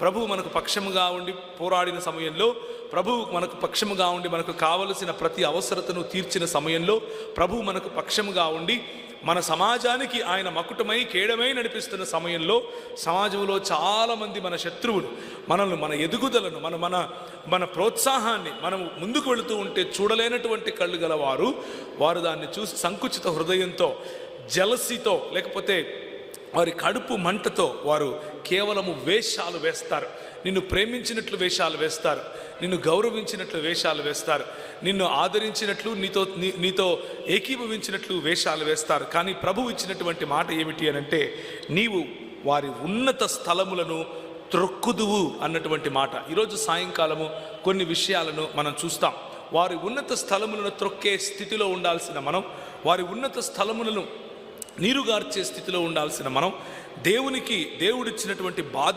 ప్రభువు మనకు పక్షముగా ఉండి పోరాడిన సమయంలో, ప్రభువు మనకు పక్షముగా ఉండి మనకు కావలసిన ప్రతి అవసరతను తీర్చిన సమయంలో, ప్రభువు మనకు పక్షముగా ఉండి మన సమాజానికి ఆయన మకుటమై కేడమై నడిపిస్తున్న సమయంలో, సమాజంలో చాలామంది మన శత్రువులు మనల్ని, మన ఎదుగుదలను, మన మన మన ప్రోత్సాహాన్ని మనం ముందుకు వెళుతూ ఉంటే చూడలేనటువంటి కళ్ళు గలవారు, వారు దాన్ని చూసి సంకుచిత హృదయంతో, జలసితో, లేకపోతే వారి కడుపు మంటతో వారు కేవలము వేషాలు వేస్తారు. నిన్ను ప్రేమించినట్లు వేషాలు వేస్తారు, నిన్ను గౌరవించినట్లు వేషాలు వేస్తారు, నిన్ను ఆదరించినట్లు, నీతో ఏకీభవించినట్లు వేషాలు వేస్తారు. కానీ ప్రభువు ఇచ్చినటువంటి మాట ఏమిటి అనంటే, నీవు వారి ఉన్నత స్థలములను త్రొక్కుదువు అన్నటువంటి మాట. ఈరోజు సాయంకాలము కొన్ని విషయాలను మనం చూస్తాం. వారి ఉన్నత స్థలములను త్రొక్కే స్థితిలో ఉండాల్సిన మనం, వారి ఉన్నత స్థలములను నీరుగార్చే స్థితిలో ఉండాల్సిన మనం, దేవుడిచ్చినటువంటి బాధ్యత